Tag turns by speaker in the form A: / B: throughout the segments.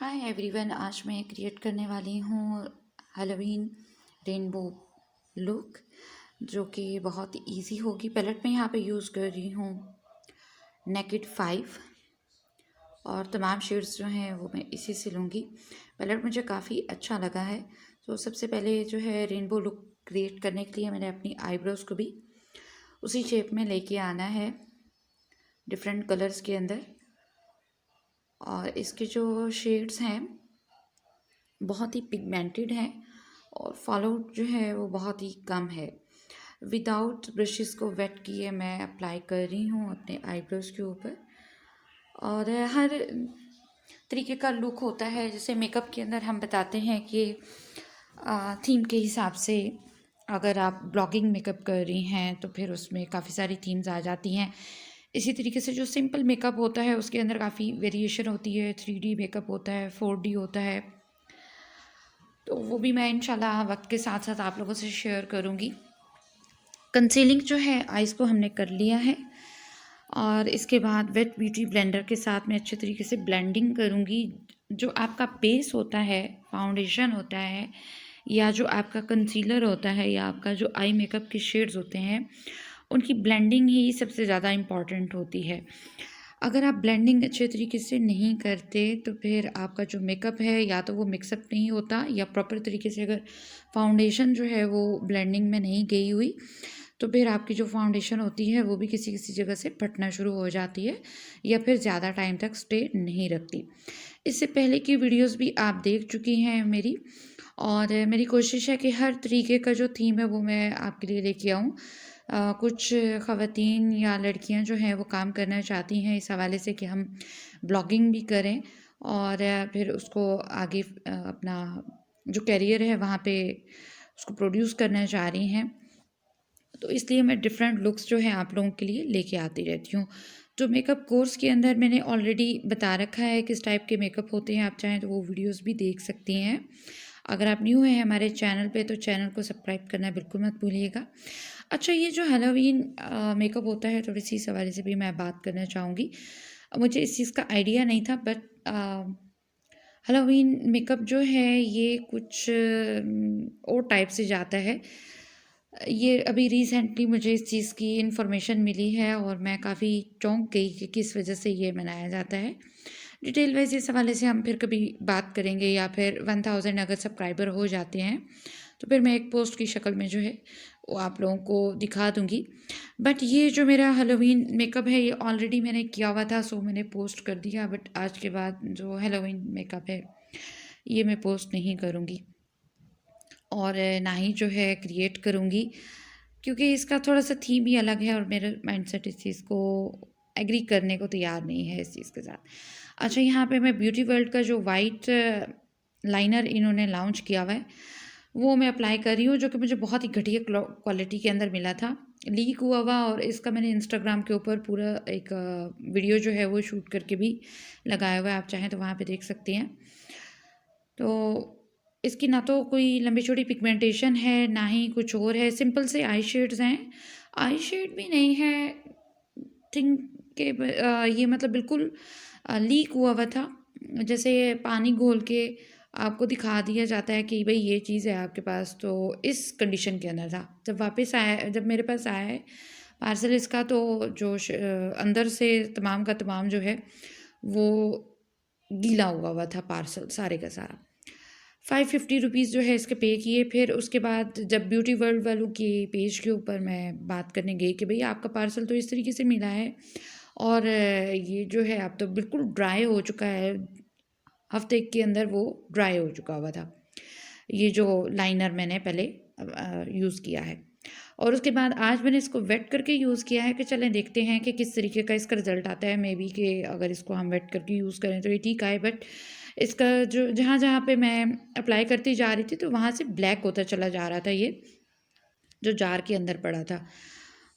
A: Hi everyone, आज मैं create करने वाली हूँ हैलोवीन रेनबो लुक, जो कि बहुत इजी होगी। पैलेट में यहाँ पे यूज़ कर रही हूँ नेकेड 5 और तमाम शेड्स जो हैं वो मैं इसी से लूँगी। पैलेट मुझे काफ़ी अच्छा लगा है। तो सबसे पहले जो है रेनबो लुक क्रिएट करने के लिए मैंने अपनी आईब्रोज़ को भी उसी शेप में लेके आना है, डिफरेंट कलर्स के अंदर। और इसके जो शेड्स हैं बहुत ही पिगमेंटेड है और फॉलोआउट जो है वो बहुत ही कम है। विदाउट ब्रशेस को वेट किए मैं अप्लाई कर रही हूँ अपने आईब्रोज़ के ऊपर। और हर तरीके का लुक होता है, जैसे मेकअप के अंदर हम बताते हैं कि थीम के हिसाब से अगर आप ब्लॉगिंग मेकअप कर रही हैं तो फिर उसमें काफ़ी सारी थीम्स आ जाती हैं। इसी तरीके से जो सिंपल मेकअप होता है उसके अंदर काफ़ी वेरिएशन होती है। 3D मेकअप होता है, 4D होता है, तो वो भी मैं इंशाल्लाह वक्त के साथ साथ आप लोगों से शेयर करूँगी। कंसीलिंग जो है आइज़ को हमने कर लिया है और इसके बाद वेट ब्यूटी ब्लेंडर के साथ मैं अच्छे तरीके से ब्लेंडिंग करूँगी। जो आपका बेस होता है, फाउंडेशन होता है, या जो आपका कंसीलर होता है, या आपका जो आई मेकअप के शेड्स होते हैं, उनकी ब्लेंडिंग ही सबसे ज़्यादा इम्पॉर्टेंट होती है। अगर आप ब्लेंडिंग अच्छे तरीके से नहीं करते तो फिर आपका जो मेकअप है या तो वो मिक्सअप नहीं होता, या प्रॉपर तरीके से अगर फाउंडेशन जो है वो ब्लेंडिंग में नहीं गई हुई तो फिर आपकी जो फाउंडेशन होती है वो भी किसी किसी जगह से फटना शुरू हो जाती है या फिर ज़्यादा टाइम तक स्टे नहीं रखती। इससे पहले की वीडियोस भी आप देख चुकी हैं मेरी, और मेरी कोशिश है कि हर तरीके का जो थीम है वो मैं आपके लिए लेके आऊँ। कुछ ख़वातीन या लड़कियां जो हैं वो काम करना चाहती हैं इस हवाले से कि हम ब्लॉगिंग भी करें और फिर उसको आगे अपना जो करियर है वहाँ पे उसको प्रोड्यूस करना चाह रही हैं। तो इसलिए मैं डिफरेंट लुक्स जो है आप लोगों के लिए लेके आती रहती हूँ। तो मेकअप कोर्स के अंदर मैंने ऑलरेडी बता रखा है किस टाइप के मेकअप होते हैं, आप चाहें तो वो वीडियोस भी देख सकती हैं। अगर आप न्यू हैं हमारे चैनल पे तो चैनल को सब्सक्राइब करना बिल्कुल मत भूलिएगा। अच्छा, ये जो हैलोवीन मेकअप होता है, थोड़ी सी इस हवाले से भी मैं बात करना चाहूँगी। मुझे इस चीज़ का आइडिया नहीं था, बट हैलोवीन मेकअप जो है ये कुछ और टाइप से जाता है। ये अभी रिसेंटली मुझे इस चीज़ की इन्फॉर्मेशन मिली है और मैं काफ़ी चौंक गई कि किस वजह से ये मनाया जाता है। डिटेल वाइज इस हवाले से हम फिर कभी बात करेंगे, या फिर 1000 अगर सब्सक्राइबर हो जाते हैं तो फिर मैं एक पोस्ट की शक्ल में जो है वो आप लोगों को दिखा दूँगी। बट ये जो मेरा हैलोवीन मेकअप है ये ऑलरेडी मैंने किया हुआ था, सो मैंने पोस्ट कर दिया। बट आज के बाद जो हैलोवीन मेकअप है ये मैं पोस्ट नहीं करूँगी और ना ही जो है क्रिएट करूँगी, क्योंकि इसका थोड़ा सा थीम ही अलग है और मेरा माइंडसेट इस चीज़ को एग्री करने को तैयार नहीं है इस चीज़ के साथ। अच्छा, यहाँ पे मैं ब्यूटी वर्ल्ड का जो वाइट लाइनर इन्होंने लॉन्च किया हुआ है वो मैं अप्लाई कर रही हूँ, जो कि मुझे बहुत ही घटिया क्वालिटी के अंदर मिला था, लीक हुआ हुआ। और इसका मैंने इंस्टाग्राम के ऊपर पूरा एक वीडियो जो है वो शूट करके भी लगाया हुआ है, आप चाहें तो वहाँ पे देख सकते हैं। तो इसकी ना तो कोई लंबी चौड़ी पिगमेंटेशन है, ना ही कुछ और है, सिंपल से आई शेड्स हैं। आई शेड भी नहीं है, थिंक के ये मतलब बिल्कुल लीक हुआ हुआ था, जैसे पानी घोल के आपको दिखा दिया जाता है कि भाई ये चीज़ है आपके पास, तो इस कंडीशन के अंदर था। जब वापस आया, जब मेरे पास आया है पार्सल इसका, तो जो अंदर से तमाम का तमाम जो है वो गीला हुआ हुआ था, पार्सल सारे का सारा। 550 रुपीज़ जो है इसके पे किए। फिर उसके बाद जब ब्यूटी वर्ल्ड वालों के पेज के ऊपर मैं बात करने गई कि भैया आपका पार्सल तो इस तरीके से मिला है और ये जो है अब तो बिल्कुल ड्राई हो चुका है, हफ्ते के अंदर वो ड्राई हो चुका हुआ था, ये जो लाइनर मैंने पहले यूज़ किया है। और उसके बाद आज मैंने इसको वेट करके यूज़ किया है कि चलें देखते हैं कि किस तरीके का इसका रिज़ल्ट आता है। मे बी कि अगर इसको हम वेट करके यूज़ करें तो ये ठीक आए, बट इसका जो जहाँ जहाँ पे मैं अप्लाई करती जा रही थी तो वहाँ से ब्लैक होता चला जा रहा था ये जो जार के अंदर पड़ा था।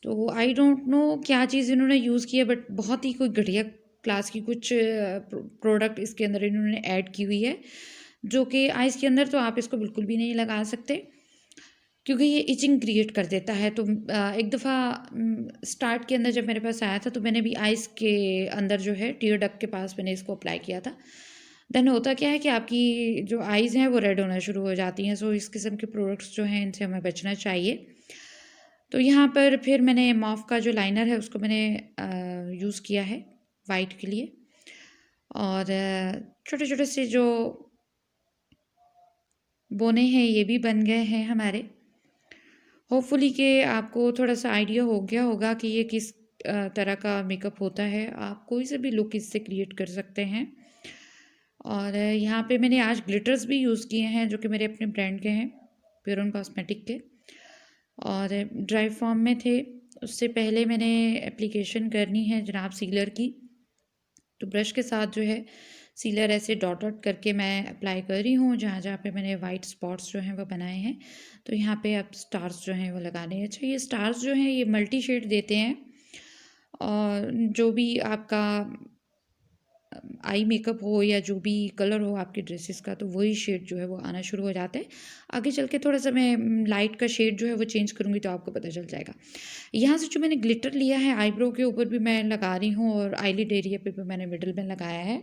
A: तो आई डोंट नो क्या चीज़ इन्होंने यूज़ की है, बट बहुत ही कोई घटिया क्लास की कुछ प्रोडक्ट इसके अंदर इन्होंने ऐड की हुई है, जो कि आइस के अंदर तो आप इसको बिल्कुल भी नहीं लगा सकते, क्योंकि ये इचिंग क्रिएट कर देता है। तो एक दफ़ा स्टार्ट के अंदर जब मेरे पास आया था तो मैंने भी आइस के अंदर जो है टीयर डक के पास मैंने इसको अप्लाई किया था, देन होता क्या है कि आपकी जो आइज़ हैं वो रेड होना शुरू हो जाती हैं। सो इस किस्म के प्रोडक्ट्स जो हैं इनसे हमें बचना चाहिए। तो यहाँ पर फिर मैंने मॉफ का जो लाइनर है उसको मैंने यूज़ किया है वाइट के लिए। और छोटे छोटे से जो बोने हैं ये भी बन गए हैं हमारे। होपफुली कि आपको थोड़ा सा आइडिया हो गया होगा कि ये किस तरह का मेकअप होता है। आप कोई से भी लुक इससे क्रिएट कर सकते हैं। और यहाँ पे मैंने आज ग्लिटर्स भी यूज़ किए हैं जो कि मेरे अपने ब्रांड के हैं, प्योरन कॉस्मेटिक के, और ड्राई फॉर्म में थे। उससे पहले मैंने एप्लीकेशन करनी है जनाब सीलर की, तो ब्रश के साथ जो है सीलर ऐसे डॉट डॉट करके मैं अप्लाई कर रही हूँ जहाँ जहाँ पे मैंने वाइट स्पॉट्स जो हैं वो बनाए हैं। तो यहाँ पे अब स्टार्स जो हैं वो लगाने हैं। अच्छा, ये स्टार्स जो हैं ये मल्टी शेड देते हैं, और जो भी आपका आई मेकअप हो या जो भी कलर हो आपके ड्रेसेस का, तो वही शेड जो है वो आना शुरू हो जाता है। आगे चल के थोड़ा सा मैं लाइट का शेड जो है वो चेंज करूँगी तो आपको पता चल जाएगा। यहाँ से जो मैंने ग्लिटर लिया है आईब्रो के ऊपर भी मैं लगा रही हूँ, और आईलिड एरिया पे भी मैंने मिडल में लगाया है।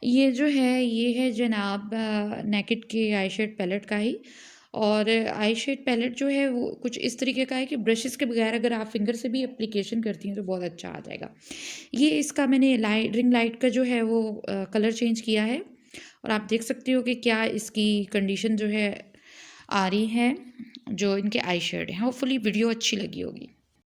A: ये जो है ये है जनाब नेकेड के आई शेड पैलेट का ही। और आई शेड पैलेट जो है वो कुछ इस तरीके का है कि ब्रशेस के बगैर अगर आप फिंगर से भी एप्लीकेशन करती हैं तो बहुत अच्छा आ जाएगा। ये इसका मैंने लाइट रिंग लाइट का जो है वो कलर चेंज किया है, और आप देख सकते हो कि क्या इसकी कंडीशन जो है आ रही है जो इनके आई शेड हैं। होपफुली वीडियो अच्छी लगी होगी।